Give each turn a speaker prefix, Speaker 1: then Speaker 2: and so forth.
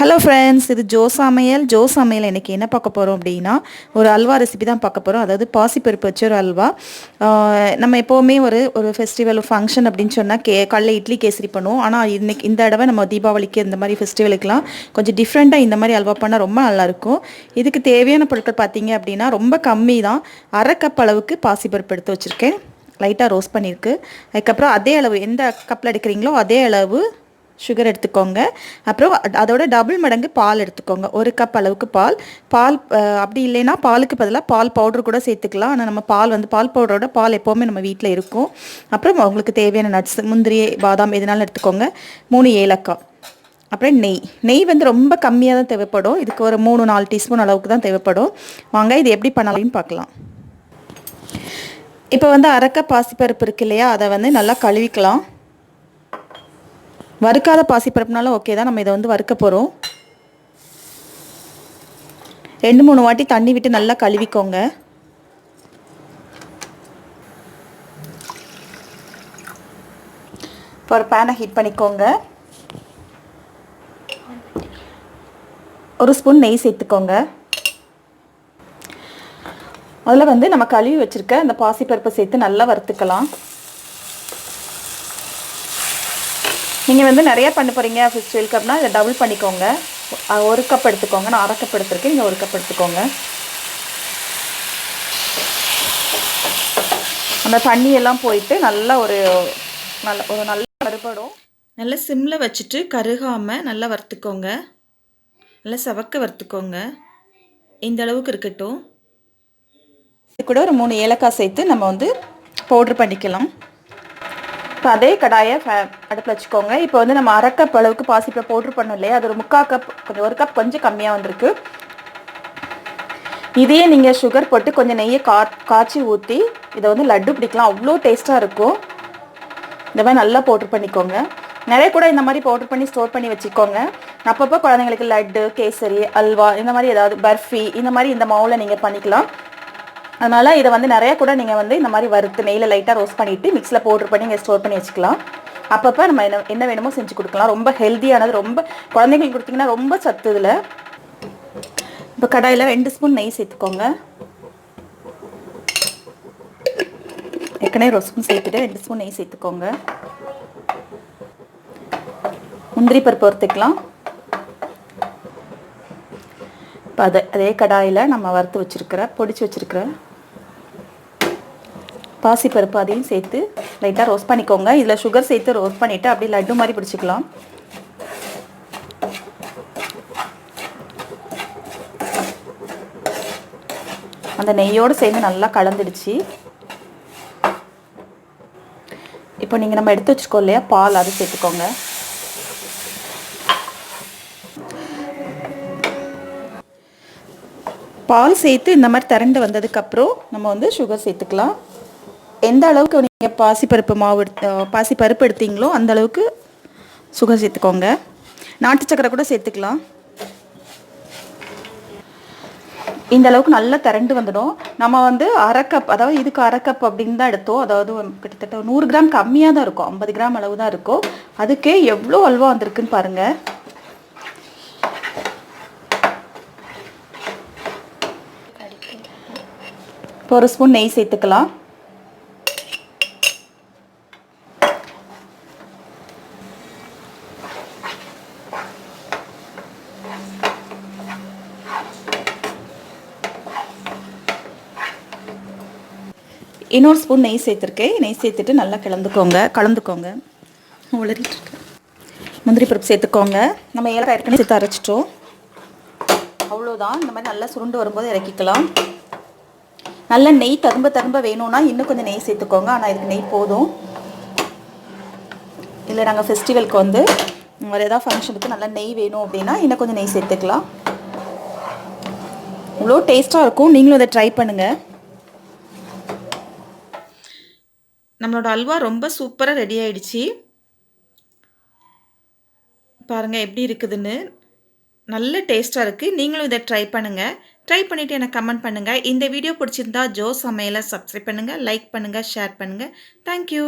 Speaker 1: Hello friends, இது Joe சமையல் இன்றைக்கி என்ன பார்க்க போகிறோம் அப்படின்னா, ஒரு அல்வா ரெசிபி தான் பார்க்க போகிறோம். அதாவது பாசிப்பருப்பு வச்சு ஒரு அல்வா. நம்ம எப்போவுமே ஒரு ஃபெஸ்டிவல் ஃபங்க்ஷன் அப்படின்னு சொன்னால் காலைல இட்லி கேசரி பண்ணுவோம். ஆனால் இன்றைக்கி இந்த தடவை நம்ம தீபாவளிக்கு இந்த மாதிரி ஃபெஸ்டிவலுக்குலாம் கொஞ்சம் டிஃப்ரெண்ட்டாக இந்த மாதிரி அல்வா பண்ணால் ரொம்ப நல்லாயிருக்கும். இதுக்கு தேவையான பொருட்கள் பார்த்தீங்க அப்படின்னா ரொம்ப கம்மி தான். அரை கப் அளவுக்கு பாசிப்பருப்பு எடுத்து வச்சுருக்கேன். லைட்டாக ரோஸ்ட் பண்ணியிருக்கு. அதுக்கப்புறம் அதே அளவு எந்த கப்பில் எடுக்கிறீங்களோ அதே அளவு சுகர் எடுத்துக்கோங்க. அப்புறம் அதோட டபுள் மடங்கு பால் எடுத்துக்கோங்க. ஒரு கப் அளவுக்கு பால் அப்படி இல்லைன்னா பாலுக்கு பதிலாக பால் பவுடர் கூட சேர்த்துக்கலாம். ஆனால் நம்ம பால் பவுடரோட பால் எப்போவுமே நம்ம வீட்டில் இருக்கும். அப்புறம் உங்களுக்கு தேவையான நட்ஸ், முந்திரி, பாதாம் எதுனாலும் எடுத்துக்கோங்க. 3 ஏலக்காய். அப்புறம் நெய் வந்து ரொம்ப கம்மியாக தான் தேவைப்படும். இதுக்கு ஒரு 3-4 டீஸ்பூன் அளவுக்கு தான் தேவைப்படும். வாங்க இது எப்படி பண்ணலாம்னு பார்க்கலாம். இப்போ வந்து அரைக்க பாசிப்பருப்பு இருக்கு இல்லையா, அதை வந்து நல்லா கழுவிக்கலாம். வறுக்காத பாசிப்பருப்புனாலும் ஓகே தான். நம்ம இதை வந்து வறுக்க போகிறோம். 2-3 வாட்டி தண்ணி விட்டு நல்லா கழுவிக்கோங்க. இப்போ ஒரு பேனை ஹீட் பண்ணிக்கோங்க. 1 ஸ்பூன் நெய் சேர்த்துக்கோங்க. அதில் வந்து நம்ம கழுவி வச்சுருக்க அந்த பாசிப்பருப்பை சேர்த்து நல்லா வறுத்துக்கலாம். நீங்கள் வந்து நிறையா பண்ண போகிறீங்க ஃபெஸ்டிவலுக்கு அப்படின்னா இதை டபுள் பண்ணிக்கோங்க. 1 கப் எடுத்துக்கோங்க. நான் அரை கப் எடுத்துருக்கேன். நீங்கள் 1 கப் எடுத்துக்கோங்க. அந்த தண்ணியெல்லாம் போயிட்டு நல்லா ஒரு நல்ல வறுபடும். நல்லா சிம்மில் வச்சுட்டு கருகாமல் நல்லா வறுத்துக்கோங்க. நல்லா செவக்க வறுத்துக்கோங்க. இந்த அளவுக்கு இருக்கட்டும். இது கூட ஒரு 3 ஏலக்காய் சேர்த்து நம்ம வந்து பவுட்ரு பண்ணிக்கலாம். இப்போ அதே கடாயை அடுப்பில் வச்சுக்கோங்க. இப்போ வந்து நம்ம அரை கப் அளவுக்கு பாசிப்பருப்பு பவுட்ரு பண்ணோம் இல்லையா, அது ஒரு 3/4 கப், கொஞ்சம் 1 கப் கொஞ்சம் கம்மியாக வந்திருக்கு. இதையே நீங்கள் சுகர் போட்டு கொஞ்சம் நெய்யை காய்ச்சி ஊற்றி இதை வந்து லட்டு பிடிக்கலாம். அவ்வளோ டேஸ்ட்டாக இருக்கும். இந்த மாதிரி நல்லா பவுட்ரு பண்ணிக்கோங்க. நிறைய கூட இந்த மாதிரி பவுட்ரு பண்ணி ஸ்டோர் பண்ணி வச்சுக்கோங்க. அப்பப்போ குழந்தைங்களுக்கு லட்டு, கேசரி, அல்வா இந்த மாதிரி ஏதாவது பர்ஃபி இந்த மாதிரி இந்த மாவில் நீங்கள் பண்ணிக்கலாம். அதனால் இதை வந்து நிறையா கூட நீங்கள் வந்து இந்த மாதிரி வறுத்து நெய்யில் லைட்டாக ரோஸ்ட் பண்ணிவிட்டு மிக்ஸில் பவுட்ரு பண்ணி நீங்கள் ஸ்டோர் பண்ணி வச்சுக்கலாம். அப்பப்போ நம்ம என்ன வேணுமோ செஞ்சு கொடுக்கலாம். ரொம்ப ஹெல்த்தியானது, ரொம்ப குழந்தைங்களுக்கு கொடுத்திங்கன்னா ரொம்ப சத்து இதில். இப்போ கடாயில் 2 ஸ்பூன் நெய் சேர்த்துக்கோங்க. ஏற்கனவே 1 ஸ்பூன் சேர்த்துட்டு 2 ஸ்பூன் நெய் சேர்த்துக்கோங்க. முந்திரி பருப்பு வறுத்துக்கலாம். இப்போ அதே கடாயில் நம்ம வறுத்து பொடிச்சு வச்சுருக்கிற பாசிப்பருப்பு அதையும் சேர்த்து லைட்டாக ரோஸ்ட் பண்ணிக்கோங்க. இதில் சுகர் சேர்த்து ரோஸ்ட் பண்ணிவிட்டு அப்படியே லட்டு மாதிரி பிடிச்சிக்கலாம். அந்த நெய்யோடு சேர்ந்து நல்லா கலந்துடுச்சு. இப்போ நீங்கள் நம்ம எடுத்து வச்சுக்கோ இல்லையா பால், அதை சேர்த்துக்கோங்க. பால் சேர்த்து இந்த மாதிரி திரண்டு வந்ததுக்கப்புறம் நம்ம வந்து சுகர் சேர்த்துக்கலாம். எந்த அளவுக்கு நீங்கள் பாசிப்பருப்பு எடுத்தீங்களோ அந்த அளவுக்கு சுகர் சேர்த்துக்கோங்க. நாட்டு சக்கரை கூட சேர்த்துக்கலாம். இந்த அளவுக்கு நல்லா திரண்டு வந்துடும். நம்ம வந்து அரை கப், அதாவது இதுக்கு அரை கப் அப்படின்னு தான் எடுத்தோம். அதாவது கிட்டத்தட்ட 100 கிராம் கம்மியாக தான் இருக்கும். 50 கிராம் அளவு தான் இருக்கும். அதுக்கே எவ்வளோ அல்வா வந்திருக்குன்னு பாருங்கள். இப்போ 1 ஸ்பூன் நெய் சேர்த்துக்கலாம். இன்னொரு ஸ்பூன் நெய் சேர்த்துருக்கேன். நெய் சேர்த்துட்டு நல்லா கலந்துக்கோங்க. உளறிட்டுருக்கேன். முந்திரி பருப்பு சேர்த்துக்கோங்க. நம்ம ஏலக்காய் ஏற்கனவே சேர்த்து அரைச்சிட்டோம். அவ்வளோதான். இந்த மாதிரி நல்லா சுருண்டு வரும்போது இறக்கிக்கலாம். நல்ல நெய் தரும்ப வேணும்னா இன்னும் கொஞ்சம் நெய் சேர்த்துக்கோங்க. ஆனால் இதுக்கு நெய் போதும். இல்லை நாங்கள் ஃபெஸ்டிவலுக்கு வந்து வேறு ஏதாவது ஃபங்க்ஷனுக்கு நல்லா நெய் வேணும் அப்படின்னா இன்னும் கொஞ்சம் நெய் சேர்த்துக்கலாம். இவ்வளோ டேஸ்ட்டாக இருக்கும். நீங்களும் இதை ட்ரை பண்ணுங்கள். நம்மளோட அல்வா ரொம்ப சூப்பராக ரெடி ஆயிடுச்சு. பாருங்கள் எப்படி இருக்குதுன்னு. நல்ல டேஸ்ட்டாக இருக்குது. நீங்களும் இதை ட்ரை பண்ணுங்கள். ட்ரை பண்ணிவிட்டு எனக்கு கமெண்ட் பண்ணுங்கள். இந்த வீடியோ பிடிச்சிருந்தா ஜோ சமையலை சப்ஸ்கிரைப் பண்ணுங்கள், லைக் பண்ணுங்கள், ஷேர் பண்ணுங்கள். தேங்க்யூ.